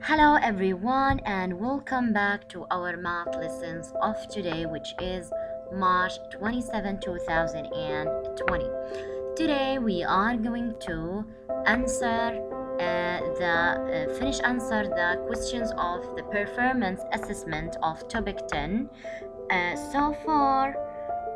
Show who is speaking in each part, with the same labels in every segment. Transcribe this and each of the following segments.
Speaker 1: Hello everyone and welcome back to our math lessons of today, which is March 27, 2020. Today we are going to answer the questions of the performance assessment of topic 10. So far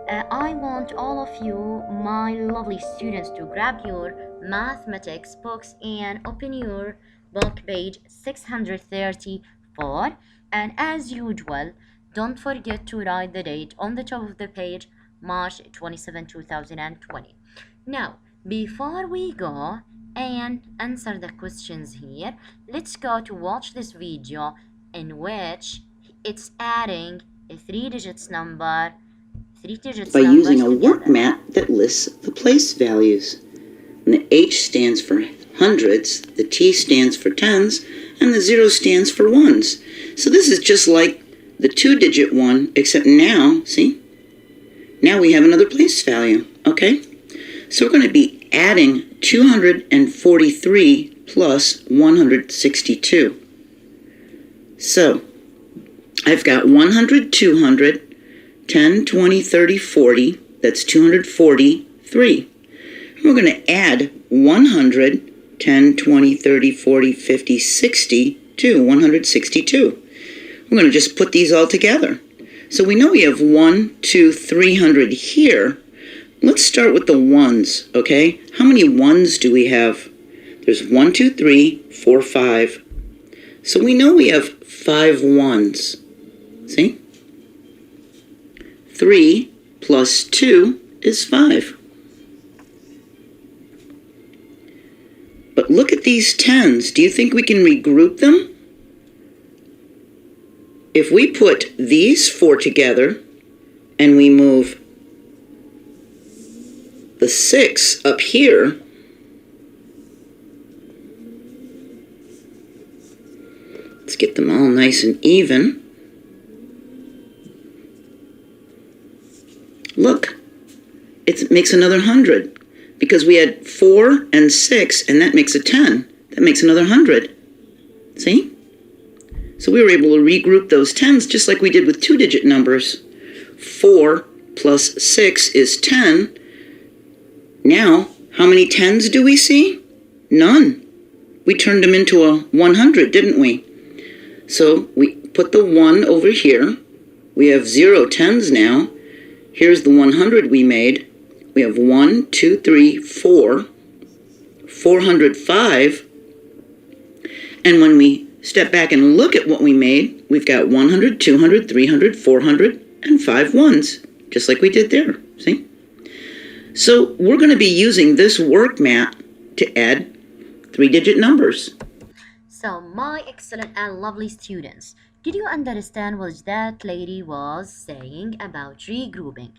Speaker 1: I want all of you, my lovely students, to grab your mathematics books and open your book page 634. And as usual, don't forget to write the date on the top of the page, March 27, 2020. Now, before we go and answer the questions here, let's go to watch this video in which it's adding a three digits
Speaker 2: by
Speaker 1: numbers
Speaker 2: using a work
Speaker 1: together.
Speaker 2: mat that lists the place values. And the H stands for hundreds, the T stands for tens, and the 0 stands for ones. So this is just like the 2-digit one, except now, see? Now we have another place value, okay? So we're going to be adding 243 plus 162. So I've got 100, 200, 10, 20, 30, 40, that's 243. We're going to add 100, 10, 20, 30, 40, 50, 60 to 162. We're going to just put these all together. So we know we have 1, 2, 300 here. Let's start with the ones, okay? How many ones do we have? There's 1, 2, 3, 4, 5. So we know we have 5 ones. See? 3 plus 2 is 5. But look at these tens. Do you think we can regroup them? If we put these 4 together and we move the 6 up here, let's get them all nice and even. Look, it makes another 100 because we had 4 and 6, and that makes a 10. That makes another 100. See? So we were able to regroup those tens just like we did with 2-digit numbers. 4 plus 6 is 10. Now, how many tens do we see? None. We turned them into a 100, didn't we? So we put the 1 over here. We have 0 tens now. Here's the 100 we made. We have 1, 2, 3, 4, 405. And when we step back and look at what we made, we've got 100, 200, 300, 400, and 5 ones, just like we did there, see? So we're going to be using this work mat to add 3-digit numbers.
Speaker 1: So, my excellent and lovely students, did you understand what that lady was saying about regrouping?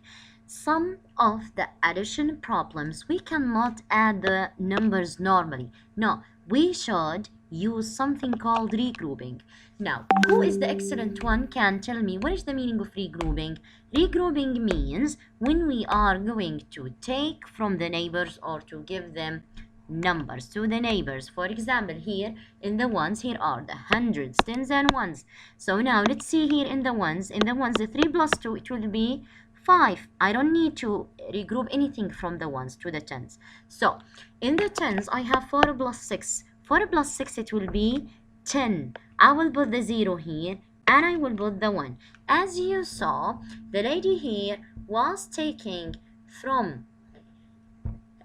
Speaker 1: Some of the addition problems, we cannot add the numbers normally. No, we should use something called regrouping. Now, who is the excellent one can tell me what is the meaning of regrouping? Regrouping means when we are going to take from the neighbors or to give them numbers to the neighbors. For example, here in the ones, here are the hundreds, tens, and ones. So now let's see here in the ones, the 3 plus 2, it will be 5. I don't need to regroup anything from the ones to the tens. So in the tens, I have 4 plus 6. 4 plus 6, it will be 10. I will put the 0 here and I will put the 1. As you saw, the lady here was taking from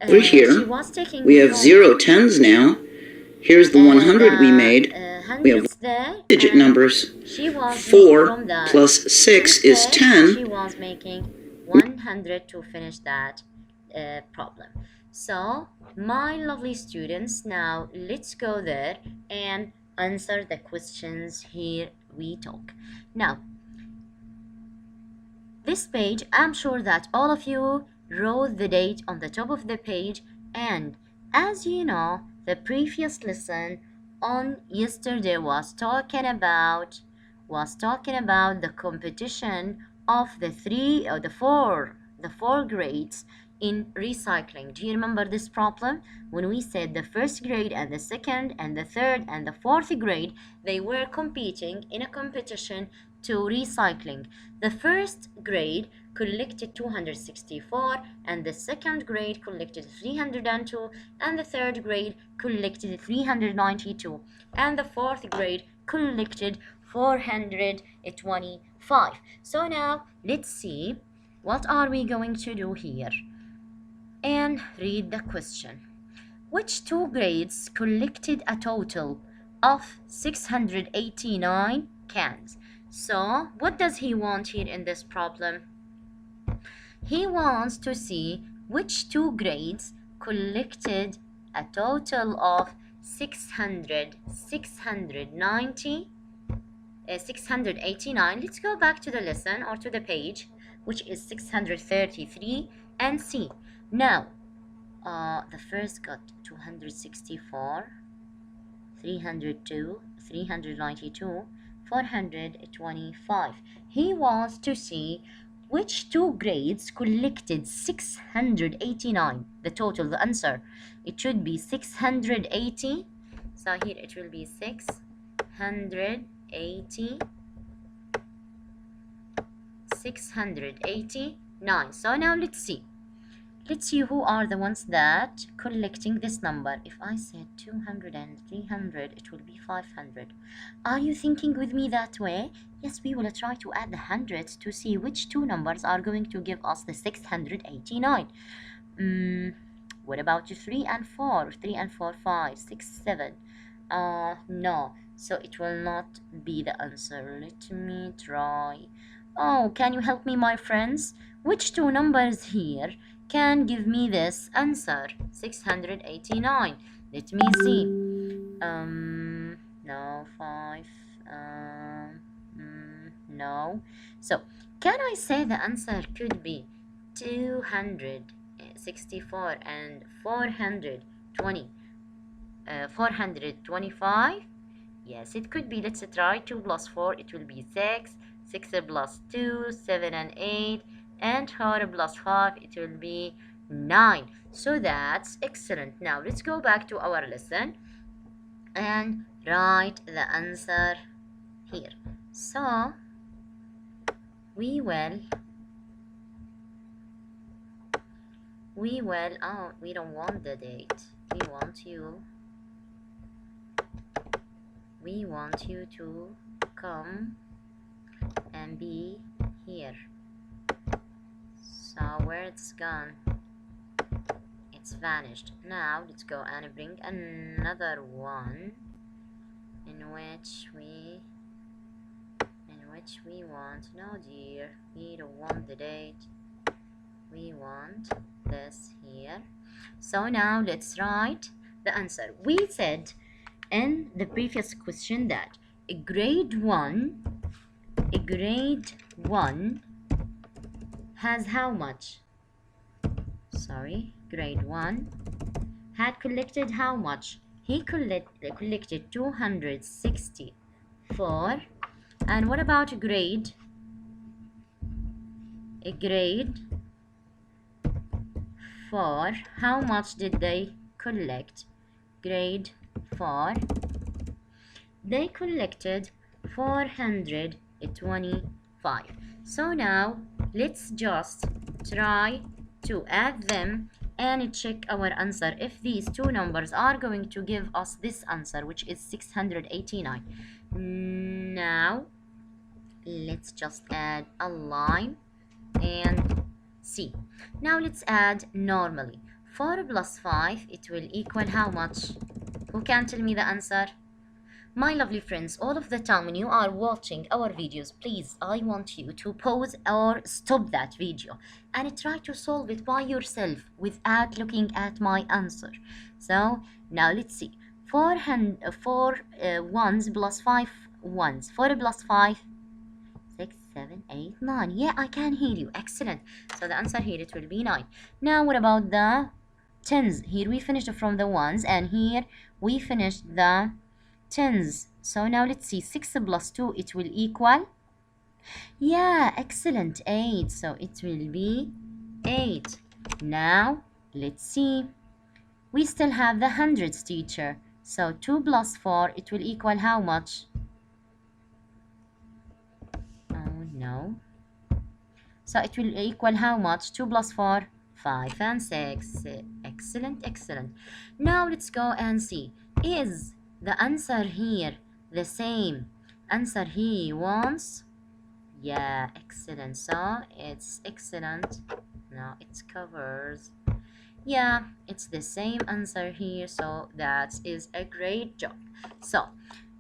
Speaker 2: Over here, we have 0 tens now. Here's the 100 we made. We have digit numbers. 4 plus 6 is 10.
Speaker 1: She was making 100 to finish that problem. So, my lovely students, now let's go there and answer the questions here we talk. Now, this page, I'm sure that all of you wrote the date on the top of the page, and as you know, the previous lesson on yesterday was talking about the competition of the four grades in recycling. Do you remember this problem? When we said the first grade and the second and the third and the fourth grade, they were competing in a competition to recycling. The first grade collected 264, and the second grade collected 302, and the third grade collected 392, and the fourth grade collected 425. So now let's see what are we going to do here and read the question. Which two grades collected a total of 689 cans? So what does he want here in this problem? He wants to see which two grades collected a total of 689. Let's go back to the lesson or to the page, which is 633, and see. Now, the first got 264, 302, 392, 425. He wants to see which two grades collected 689. The total, the answer. It should be 680. So here it will be 689. So now let's see. Let's see who are the ones that collecting this number. If I said 200 and 300, it will be 500. Are you thinking with me that way? Yes, we will try to add the hundreds to see which two numbers are going to give us the 689. What about 3 and 4? 3 and 4, 5, 6, 7. No, so it will not be the answer. Let me try. Oh, can you help me, my friends? Which two numbers here can give me this answer? 689. Let me see. No, 5. No. So, can I say the answer could be 264 and 425? Yes, it could be. Let's try. 2 plus 4, it will be 6. 6 plus 2, 7 and 8. And 4 plus 5, it will be 9. So that's excellent. Now let's go back to our lesson and write the answer here. So we don't want the date. We want you to come and be here. So where it's gone? It's vanished. Now let's go and bring another one in which we want, no dear, we don't want the date, we want this here. So now let's write the answer. We said in the previous question that a grade 1 has how much? Grade 1 had collected how much? He collected 264. And what about a grade 4? How much did they collect? Grade 4, they collected 425. So now let's just try to add them and check our answer if these two numbers are going to give us this answer, which is 689. Now let's just add a line and see. Now let's add normally. 4 plus 5, it will equal how much? Who can tell me the answer? My lovely friends, all of the time when you are watching our videos, please, I want you to pause or stop that video and try to solve it by yourself without looking at my answer. So now let's see. 4 ones plus 5 ones. 4 plus 5, 6, 7, 8, 9. Yeah, I can hear you. Excellent. So the answer here, it will be 9. Now what about the tens? Here we finished from the ones and here we finished the tens. So now let's see. 6 plus 2, it will equal, yeah, excellent, 8. So it will be 8. Now, let's see. We still have the hundreds, teacher. So 2 plus 4, it will equal how much? Oh, no. So it will equal how much? 2 plus 4? 5 and 6. Excellent, excellent. Now let's go and see. Is the answer here the same answer he wants? Yeah, excellent. So it's excellent. Now it covers. Yeah, it's the same answer here. So that is a great job. So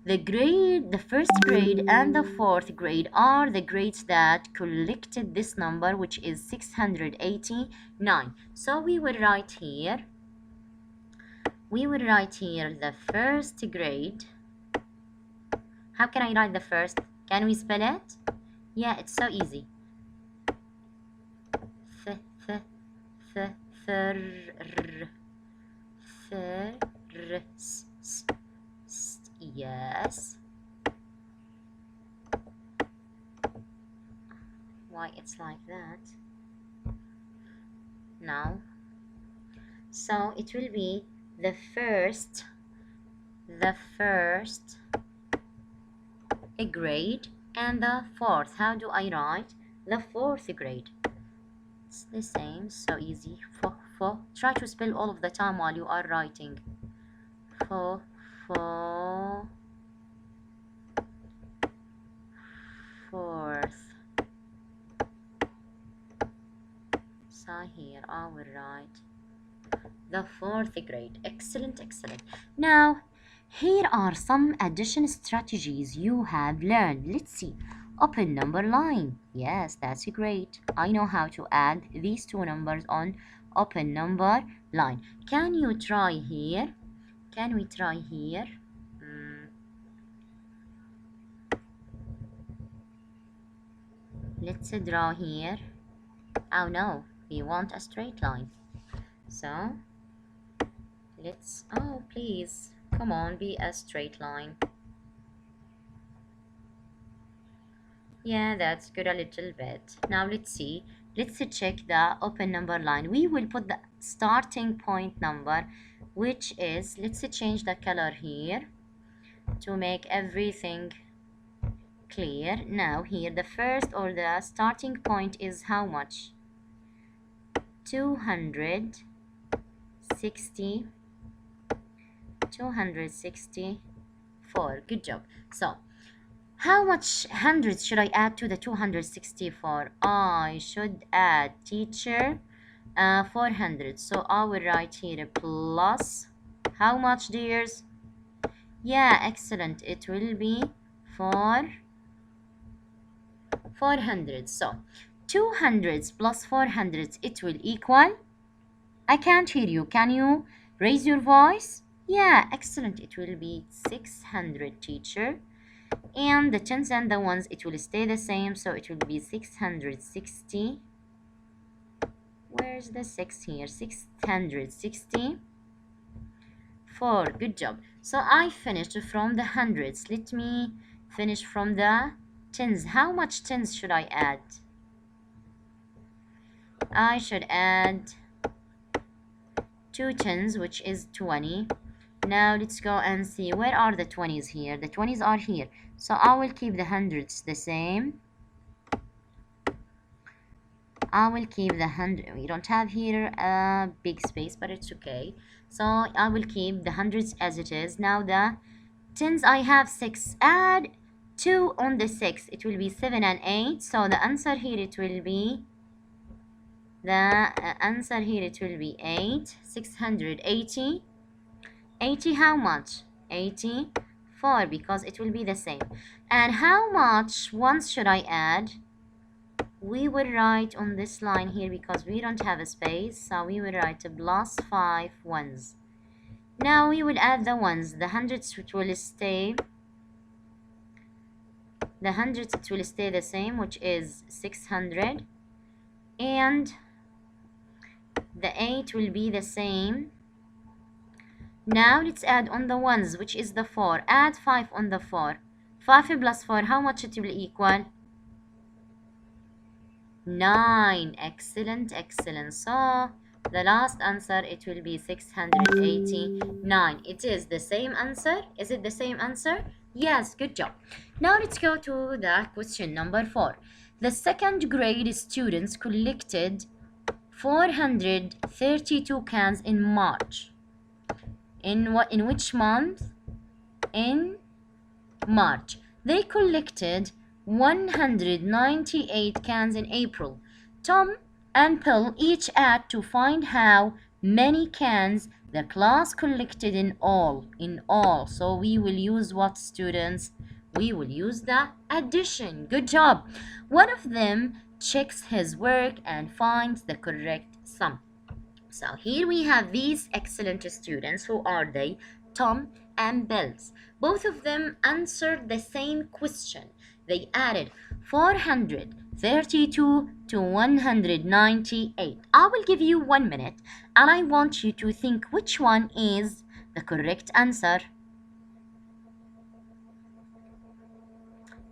Speaker 1: the first grade and the fourth grade are the grades that collected this number, which is 689. So we will write here the first grade. How can I write the first? Can we spell it? Yeah, it's so easy. Th, th, th, thir, thir, s, s, s, yes. Why it's like that? Now, so it will be the first grade and the fourth. How do I write the fourth grade? It's the same, so easy. Try to spell all of the time while you are writing. Fourth. So here I will write the fourth grade. Excellent, excellent. Now, here are some addition strategies you have learned. Let's see. Open number line. Yes, that's great. I know how to add these two numbers on open number line. Can you try here? Can we try here? Let's draw here. Oh no, we want a straight line. So, oh please, come on, be a straight line. Yeah, that's good a little bit. Now let's see. Let's check the open number line. We will put the starting point number, which is, let's change the color here to make everything clear. Now here the first or the starting point is how much? 264. Good job. So how much hundreds should I add to the 264? I should add, teacher, 400. So I will write here plus, how much, dears? Yeah, excellent. It will be 400. So 200s plus 400s, it will equal, I can't hear you. Can you raise your voice? Yeah, excellent. It will be 600, teacher. And the tens and the ones, it will stay the same, so it will be 660. Where's the 6 here? 664. Good job. So I finished from the hundreds. Let me finish from the tens. How much tens should I add? I should add 2 tens, which is 20. Now let's go and see, where are the 20s here? The 20s are here. So I will keep the hundreds the same. I will keep the 100. We don't have here a big space, but it's okay. So I will keep the hundreds as it is. Now the tens, I have 6. Add 2 on the 6. It will be 7 and 8. So the answer here, it will be 8. 680. 80 how much? 84, because it will be the same. And how much ones should I add? We will write on this line here, because we don't have a space, so we will write plus 5 ones. Now we will add the ones. The hundreds, it will stay the same, which is 600, and the 8 will be the same. Now let's add on the ones, which is the 4. Add 5 on the 4. 5 plus 4, how much it will equal? 9. Excellent, excellent. So the last answer, it will be 689. It is the same answer. Is it the same answer? Yes, good job. Now let's go to the question number 4. The second grade students collected 432 cans in March. In which month? In March. They collected 198 cans in April. Tom and Bill each had to find how many cans the class collected in all. So we will use what, students? We will use the addition. Good job. One of them checks his work and finds the correct sum. So here we have these excellent students. Who are they? Tom and Bills. Both of them answered the same question. They added 432 to 198. I will give you 1 minute and I want you to think which one is the correct answer.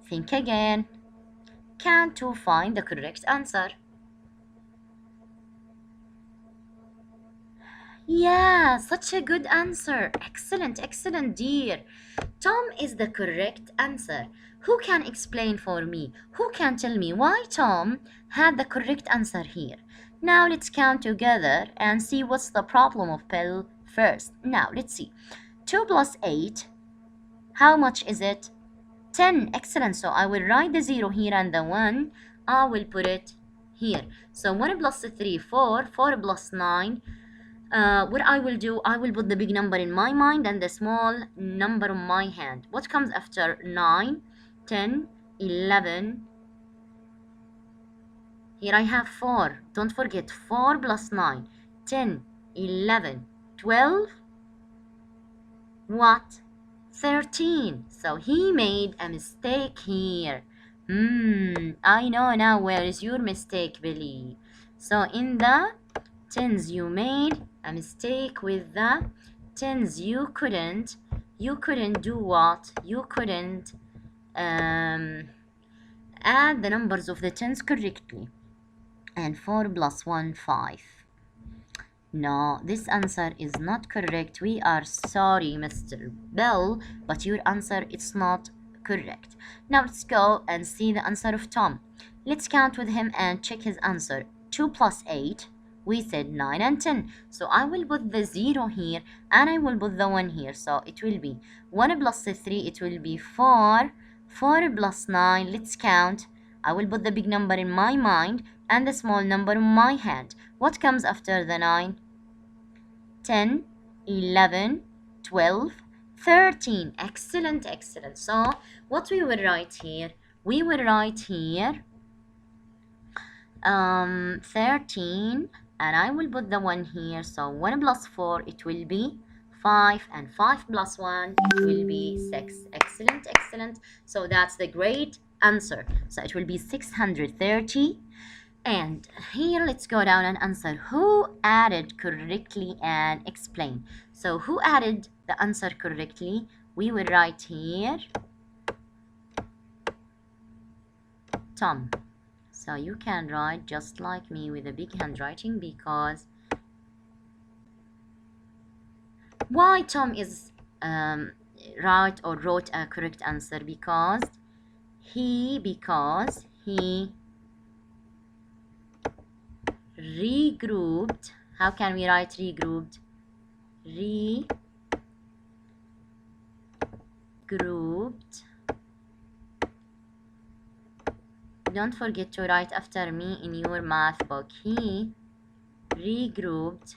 Speaker 1: Think again. Can to find the correct answer. Yeah, such a good answer. Excellent, excellent, dear. Tom is the correct answer. Who can explain for me? Who can tell me why Tom had the correct answer here? Now let's count together and see what's the problem of Bill first. Now let's see. 2 plus 8. How much is it? 10. Excellent. So I will write the 0 here and the 1. I will put it here. So 1 plus 3, 4. 4 plus 9. What I will do, I will put the big number in my mind and the small number on my hand. What comes after 9, 10, 11? Here I have 4. Don't forget 4 plus 9, 10, 11, 12. What? 13. So he made a mistake here. I know now where is your mistake, Billy. So in the tens you made a mistake with the tens. You couldn't do what? You couldn't add the numbers of the tens correctly. And 4 plus 1, 5. No, this answer is not correct. We are sorry, Mr. Bell, but your answer is not correct. Now let's go and see the answer of Tom. Let's count with him and check his answer. 2 plus 8. We said 9 and 10. So I will put the 0 here and I will put the 1 here. So it will be 1 plus 3. It will be 4. 4 plus 9. Let's count. I will put the big number in my mind and the small number in my hand. What comes after the 9? 10, 11, 12, 13. Excellent, excellent. So what we will write here? We will write here 13, and I will put the 1 here. So 1 plus 4, it will be 5, and 5 plus 1, it will be 6. Excellent, excellent. So that's the great answer. So it will be 630. And here let's go down and answer who added correctly and explain. So who added the answer correctly? We will write here Tom. So you can write just like me with a big handwriting, because why Tom is right or wrote a correct answer? Because he regrouped. How can we write regrouped? Regrouped. Don't forget to write after me in your math book. He regrouped.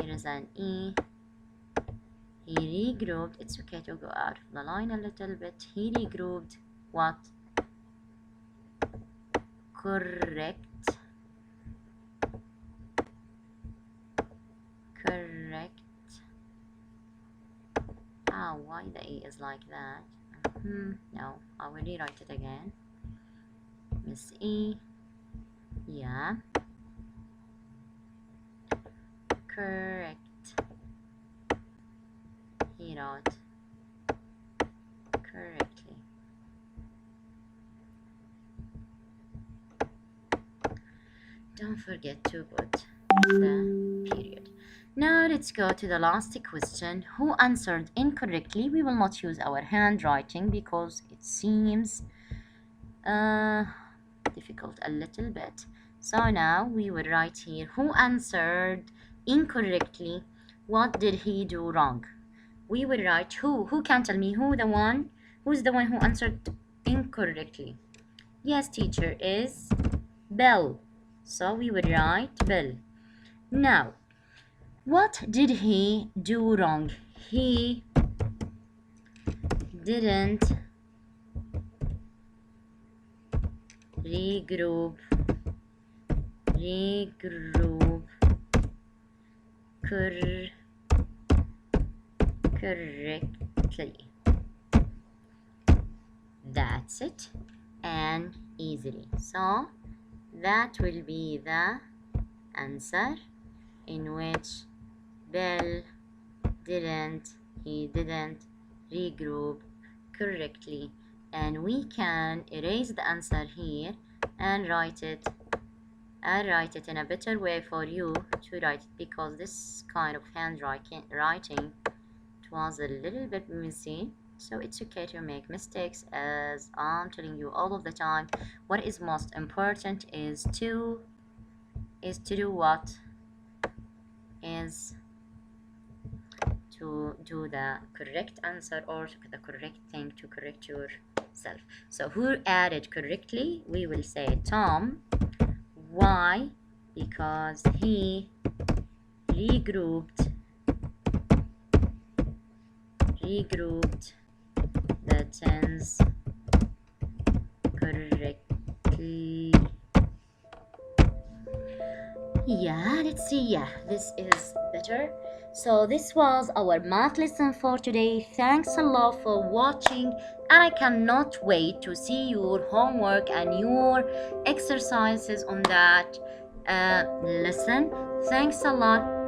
Speaker 1: Here is an E. He regrouped. It's okay to go out of the line a little bit. He regrouped what? Correct. Why the E is like that? No, I will rewrite it again. Miss E. Yeah. Correct. He wrote correctly. Don't forget to put the period. Now let's go to the last question. Who answered incorrectly? We will not use our handwriting because it seems difficult a little bit. So now we will write here who answered incorrectly. What did he do wrong? We will write who. Who can tell me who's the one who answered incorrectly? Yes, teacher, is Bill. So we would write Bill. Now, what did he do wrong? He didn't regroup correctly. That's it, and easily. So that will be the answer, in which Bill didn't regroup correctly. And we can erase the answer here and write it in a better way for you to write it, because this kind of handwriting it was a little bit messy. So it's okay to make mistakes, as I'm telling you all of the time. What is most important is to do what is to do the correct answer, or the correct thing to correct yourself. So who added correctly? We will say Tom. Why? Because he regrouped the tens correctly. Yeah, let's see. Yeah, this is better. So this was our math lesson for today. Thanks a lot for watching, and I cannot wait to see your homework and your exercises on that lesson. Thanks a lot.